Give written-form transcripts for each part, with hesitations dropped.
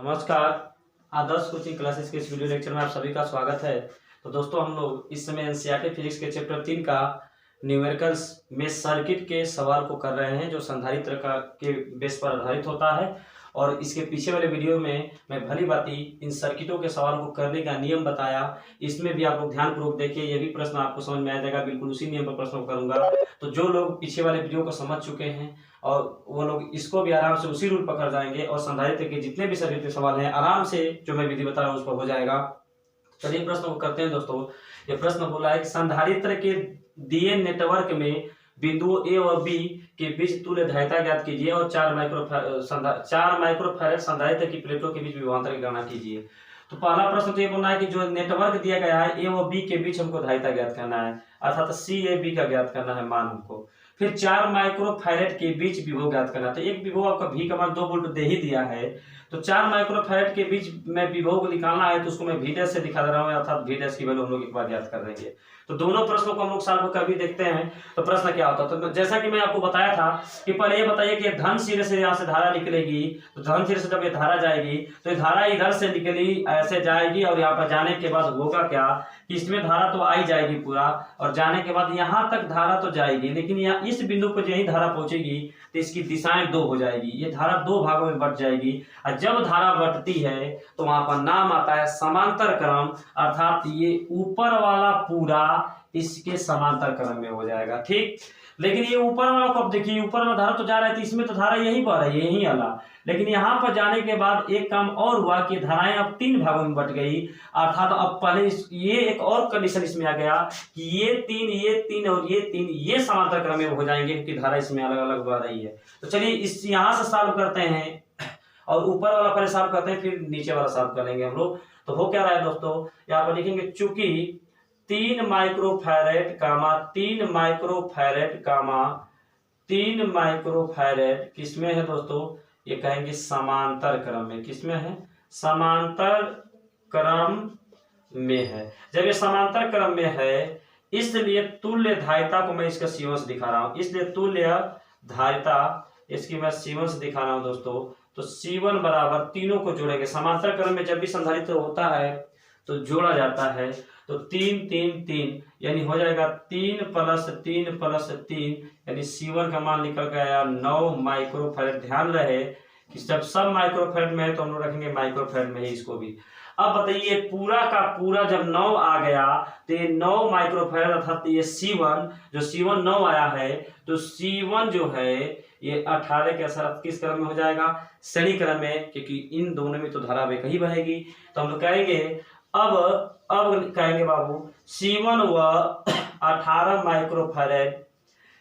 नमस्कार। आदर्श coaching classes के इस वीडियो लेक्चर में आप सभी का स्वागत है। तो दोस्तों, हम लोग इस समय एनसीईआरटी फिजिक्स के चैप्टर 3 का न्यूमेरिकल्स में सर्किट के सवाल को कर रहे हैं, जो संधारित्र का के बेस पर आधारित होता है। और इसके पीछे वाले वीडियो में मैं भली भांति इन सर्किटों के सवाल को करने का नियम बताया। इसमें भी आप लोग ध्यानपूर्वक देखिए, ये भी प्रश्न आपको समझ में आ जाएगा। बिल्कुल उसी नियम पर प्रश्न करूंगा। तो जो लोग पीछे वाले वीडियो को समझ चुके हैं और वो लोग इसको भी आराम से उसी रूल पर कर जाएंगे और संधारित्र के जितने भी सर्किट के सवाल हैं आराम से जो मैं विधि बता रहा हूँ उस पर हो जाएगा। चलिए प्रश्न को करते हैं दोस्तों। ये प्रश्न बोला है कि संधारित्र के दिए नेटवर्क में बिंदुओं ए और बी के बीच तुल्य धारिता ज्ञात कीजिए और 4 माइक्रोफैरड संधारित्र की प्लेटों के बीच विभवांतर की गणना कीजिए। तो पहला प्रश्न तो ये बोलना है कि जो नेटवर्क दिया गया है ए और बी के बीच हमको धारिता ज्ञात करना है, अर्थात सी ए बी का ज्ञात करना है मान हमको। फिर 4 माइक्रोफैरड के बीच विभव ज्ञात करना। तो एक विभव आपका V का मान 2 वोल्ट दे ही दिया है, तो 4 माइक्रोफैरड के बीच में विभव को निकालना है, तो उसको मैं V' से दिखा दे रहा हूँ, अर्थात V' की वैल्यू हम लोग एक बार ज्ञात कर देंगे। तो दोनों प्रश्नों को हम लोग सॉल्व कर भी देखते हैं। तो प्रश्न क्या होता है, तो जैसा कि मैं आपको बताया था कि पहले ये बताइए कि धन सिरे से यहाँ से धारा निकलेगी, तो धन सिरे से जब ये धारा जाएगी तो ये धारा इधर से निकली ऐसे जाएगी और यहाँ पर जाने के बाद होगा क्या कि इसमें धारा तो आई जाएगी पूरा, और जाने के बाद यहाँ तक धारा तो जाएगी, लेकिन यहाँ इस बिंदु पर यही धारा पहुंचेगी तो इसकी दिशाएं 2 हो जाएगी। ये धारा 2 भागों में बट जाएगी, और जब धारा बटती है तो वहां पर नाम आता है समांतर क्रम, अर्थात ये ऊपर वाला पूरा इसके समांतर क्रम में हो जाएगा। ठीक, लेकिन ये ऊपर वाला को अब देखिए, ऊपर वाला धारा तो जा रहा है, इसमें तो धारा यही पर है, यही वाला, लेकिन यहाँ पर जाने के बाद एक काम और हुआ कि धाराएं अब 3 भागों में बट गई, अर्थात अब पहले ये एक और कंडीशन इसमें आ गया कि ये 3 और ये 3 ये समांतर क्रम में हो जाएंगे, क्योंकि धारा इसमें अलग अलग बह रही है। तो चलिए इस यहाँ से सॉल्व करते हैं, और ऊपर वाला पहले सॉल्व करते हैं, फिर नीचे वाला सॉल्व करेंगे हम लोग। तो हो क्या रहा है दोस्तों, यहाँ पर लिखेंगे चूंकि 3 माइक्रोफैरड कामा 3 माइक्रोफैरड कामा 3 माइक्रोफैरड किसमें है दोस्तों, ये कहेंगे समांतर क्रम में। किसमें है, समांतर क्रम में है। जब ये समांतर क्रम में है, इसलिए तुल्य धारिता को मैं इसका सीवंश दिखा रहा हूं, इसलिए तुल्य धारिता इसकी मैं सीवंश दिखा रहा हूं दोस्तों। तो C1 बराबर, तीनों को जोड़ेंगे। समांतर क्रम में जब भी संधारित्र होता है तो जोड़ा जाता है, तो 3 3 3 यानी हो जाएगा 3 + 3 + 3, यानी C1 का मान निकल के आया 9 माइक्रोफैरड। ध्यान रहे कि जब सब माइक्रोफैरड में है तो हम लोग रखेंगे माइक्रोफैरड में ही इसको भी। अब बताइए पूरा का पूरा जब 9 आ गया तो ये 9 माइक्रोफैरड, अर्थात ये C1 जो C1 9 आया है, तो C1 जो है ये 18 के साथ किस क्रम में हो जाएगा, श्रेणी क्रम में, क्योंकि इन दोनों में तो धारा एक ही बहेगी। तो हम लोग कहेंगे अब कहेंगे बाबू C1 व 18 माइक्रोफैरड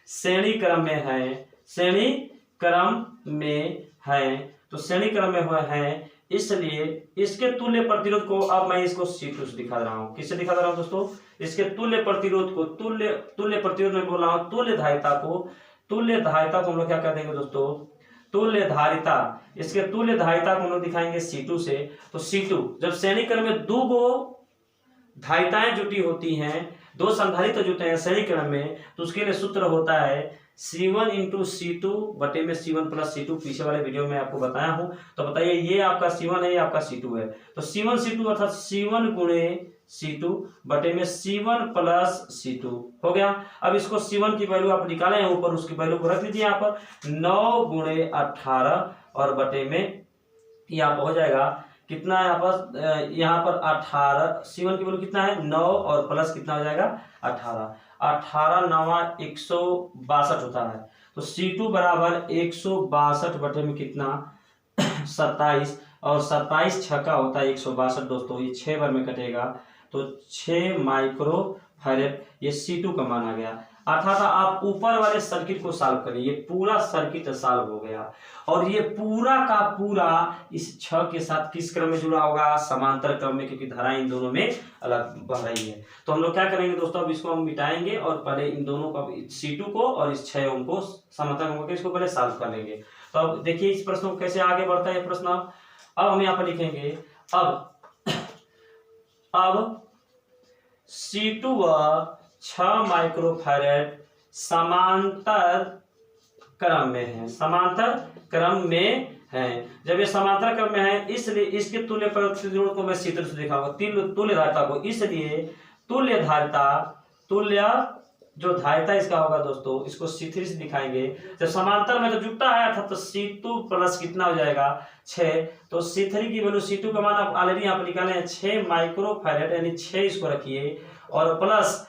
श्रेणी क्रम में है, श्रेणी क्रम में है, तो श्रेणी क्रम में हुआ है, इसलिए इसके तुल्य प्रतिरोध को अब मैं इसको C2 से दिखा रहा हूं। किससे दिखा रहा हूं दोस्तों, इसके तुल्य प्रतिरोध को, तुल्य प्रतिरोध में बोल रहा हूं, तुल्य धारिता को हम लोग क्या कर देंगे दोस्तों, तुल्य धारिता, इसके तुल्य धारिता को हम लोग दिखाएंगे C2 से। तो C2 जब श्रेणी क्रम में 2 गो धारिताएं जुटी होती हैं, 2 संधारित्र जुटे हैं श्रेणी क्रम में, तो उसके लिए सूत्र होता है C1 × C2 बटे में C1 + C2। पीछे वाले वीडियो में आपको बताया हूं। तो बताइए ये आपका C1 है, ये आपका C2 है, तो C1 C2 अर्थात C1 × C2 बटे में C1 + C2 हो गया। अब इसको C1 की वैल्यू आप निकालें ऊपर, उसकी वैल्यू को रख लीजिए यहाँ पर 9 × 18 और बटे में यहाँ पर हो जाएगा कितना है यहाँ पर 18। C1 की वैल्यू कितना है 9 और प्लस कितना हो जाएगा 18, 18 9 162 होता है। तो C2 बराबर 162 बटे में कितना 27, और 27 छक्का होता है 162 दोस्तों, ये 6 बार में कटेगा, तो 6 माइक्रोफैरड ये C2 का मान आ गया। अर्थात आप ऊपर वाले सर्किट को सॉल्व करिए, ये पूरा सर्किट सॉल्व हो गया, और ये पूरा का पूरा इस 6 के साथ किस क्रम में जुड़ा होगा, समांतर क्रम में, क्योंकि धाराएं इन दोनों में अलग बह रही है। तो हम लोग क्या करेंगे दोस्तों, अब इसको हम मिटाएंगे और पहले इन दोनों का C2 को और इस 6 ओम को समांतर क्रम करके इसको पहले सॉल्व कर लेंगे। तो अब देखिए इस प्रश्न को कैसे आगे बढ़ता है प्रश्न। अब हम यहाँ पर लिखेंगे अब C2 व 6 माइक्रोफैरड समांतर क्रम में है, समांतर क्रम में हैं। जब ये समांतर क्रम में है इसलिए इसके तुल्य प्रतिरोध को मैं चित्र से दिखाऊंगा, तुल्य धारिता को। इसलिए तुल्य धारिता, तुल्य जो धारिता इसका होगा दोस्तों, इसको C3 से दिखाएंगे। जब समांतर में तो जुटा आया था तो C2 प्लस कितना हो जाएगा 6, तो C3 की वैल्यू, C2 का मान आप ऑलरेडी यहाँ पर निकाले हैं 6 माइक्रोफैरेड, यानी 6 इसको रखिए और प्लस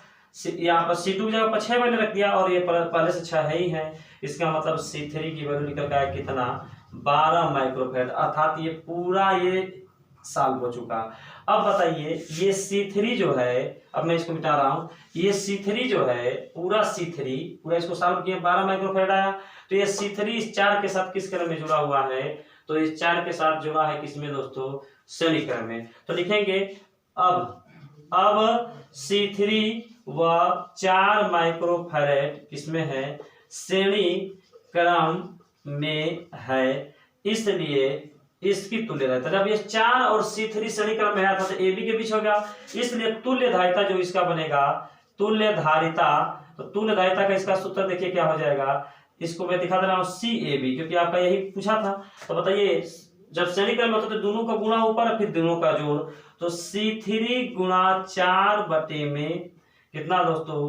यहाँ पर C2 की जगह पर 6 मैंने रख दिया और ये पहले से 6 है ही है। इसका मतलब C3 की वैल्यू निकल का है कितना 12 माइक्रोफैरेड, अर्थात ये पूरा ये साल हो चुका। अब बताइए ये C3 जो है, अब मैं इसको मिटा रहा हूं, ये C3 जो है पूरा C3 पूरा इसको सॉल्व किए 12 माइक्रोफैरेड आया। तो ये C3 इस 4 के साथ किस क्रम में जुड़ा हुआ है, तो इस 4 के साथ जुड़ा है किसमें दोस्तों, श्रेणी क्रम में। तो लिखेंगे अब C3 व 4 माइक्रोफैरेड किसमें है, श्रेणी क्रम में है, इसलिए इसकी तुल्य धारिता, जब ये 4 और C3 श्रेणी क्रम में है था तो AB के बीच हो गया, इसलिए तुल्य धारिता जो इसका बनेगा, तुल्य धारिता, तो तुल्य धारिता का इसका सूत्र देखिए क्या हो जाएगा, इसको मैं दिखा दे रहा हूं CAB, क्योंकि आपका यही पूछा था। तो बताइए जब श्रेणी क्रम में होता तो दोनों का गुणा ऊपर फिर दोनों का जोड़, तो C3 गुणा 4 बटे में कितना दोस्तों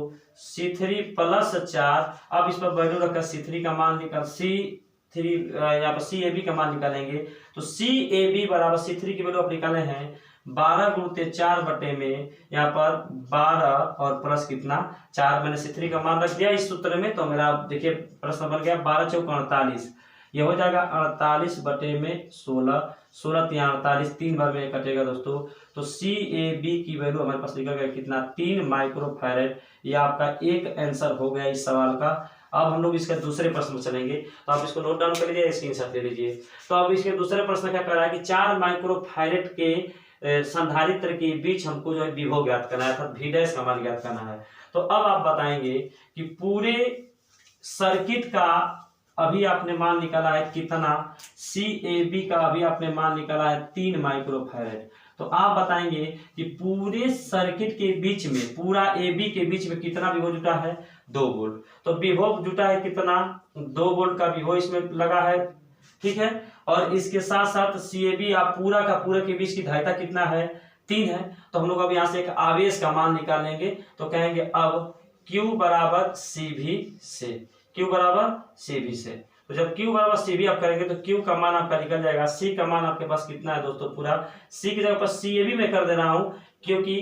C3 प्लस 4। अब इस पर वैल्यू रखकर C3 का मान निकाल, C3 यहाँ पर CAB का मान निकालेंगे। तो CAB बराबर C3 की वैल्यू आप निकाले हैं 12 गुणते 4 बटे में, यहाँ पर 12 और प्लस कितना 4, मैंने C3 का मान रख दिया इस सूत्र में। तो मेरा देखिए प्रश्न बन गया 12 चौक 48, ये हो जाएगा 48 बटे में 16, 16 यहाँ 48, 3 बार में कटेगा दोस्तों। तो CAB की वैल्यू हमारे पास निकल गया कितना 3 माइक्रोफैरेड। ये आपका एक आंसर हो गया इस सवाल का। अब हम लोग इसके दूसरे प्रश्न में चलेंगे, तो आप इसको नोट डाउन कर लीजिए, स्क्रीनशॉट ले लीजिए। तो अब इसके दूसरे प्रश्न क्या कर रहा है कि 4 माइक्रोफैरेड के संधारित्र के बीच हमको जो है विभव ज्ञात करना है, अर्थात V' का मान ज्ञात करना है। तो अब आप बताएंगे कि पूरे सर्किट का अभी आपने मान निकाला है कितना, CAB का अभी आपने मान निकाला है 3 माइक्रोफैरेड। तो आप बताएंगे कि पूरे सर्किट के बीच में, पूरा AB के बीच में कितना विभव जुटा है, 2 वोल्ट। तो विभव जुटा है कितना, 2 वोल्ट का विभव इसमें लगा है, ठीक है। और इसके साथ साथ CAB आप पूरा का पूरे के बीच की धारिता कितना है, 3 है। तो हम लोग अब यहाँ से एक आवेश का मान निकालेंगे, तो कहेंगे अब Q बराबर CV से, Q बराबर CV से। तो जब Q बराबर CV आप करेंगे तो Q का मान आपका निकल जाएगा, C का मान आपके पास कितना है दोस्तों, पूरा C की जगह पर CAB में कर दे रहा हूं, क्योंकि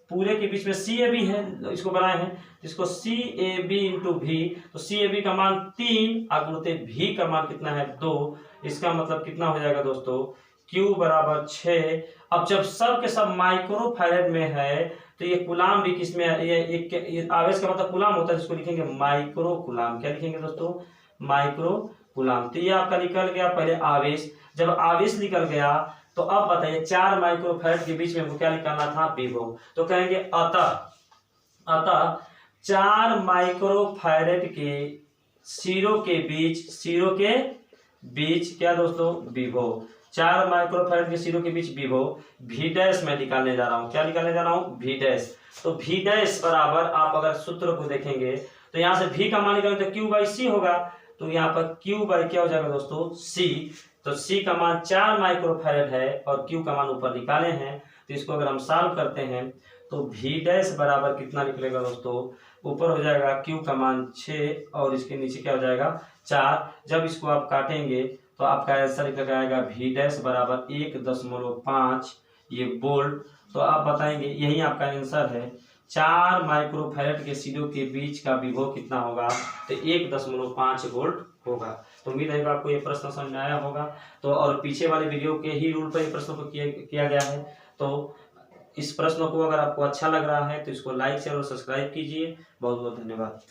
पूरे के बीच में CAB है, इसको बनाए हैं, इसको CAB इंटू V, तो CAB का मान 3 और गुणित V का मान कितना है 2। इसका मतलब कितना हो जाएगा दोस्तों, Q बराबर 6। अब जब सब के सब माइक्रोफैरेड में है तो ये कूलाम भी किसमें है, ये आवेश का मतलब कूलाम होता है, जिसको लिखेंगे माइक्रो कूलाम। क्या लिखेंगे दोस्तों, माइक्रो कूलाम। तो ये आपका निकल गया पहले आवेश। जब आवेश निकल गया तो अब बताइए 4 माइक्रोफैरेड के बीच में हमको क्या निकालना था, विभव। तो कहेंगे अतः 4 माइक्रोफैरेड के सिरों के बीच क्या दोस्तों, विभव। 4 माइक्रोफैरेड के सिरों के बीच विभव V' मैं निकालने जा रहा हूं। क्या निकालने जा रहा हूं, V'। तो V' बराबर आप अगर सूत्र को देखेंगे तो यहां से V का मान निकालेंगे तो Q/C होगा। तो यहाँ पर Q बाई क्या हो जाएगा दोस्तों, C। तो C का मान 4 माइक्रोफैरेड है और Q का मान ऊपर निकाले हैं। तो इसको अगर हम सॉल्व करते हैं तो V' बराबर कितना निकलेगा दोस्तों, ऊपर हो जाएगा Q का मान 6 और इसके नीचे क्या हो जाएगा 4। जब इसको आप काटेंगे तो आपका आंसर निकल आएगा V' बराबर 1.5 ये वोल्ट। तो आप बताएंगे यही आपका आंसर है। 4 माइक्रोफैरेड के सिरों के बीच का विभव कितना होगा, तो 1.5 वोल्ट होगा। तो उम्मीद है आपको ये प्रश्न समझ में आया होगा। तो और पीछे वाले वीडियो के ही रूल पर ये प्रश्न को किया गया है। तो इस प्रश्न को अगर आपको अच्छा लग रहा है तो इसको लाइक शेयर और सब्सक्राइब कीजिए। बहुत बहुत धन्यवाद।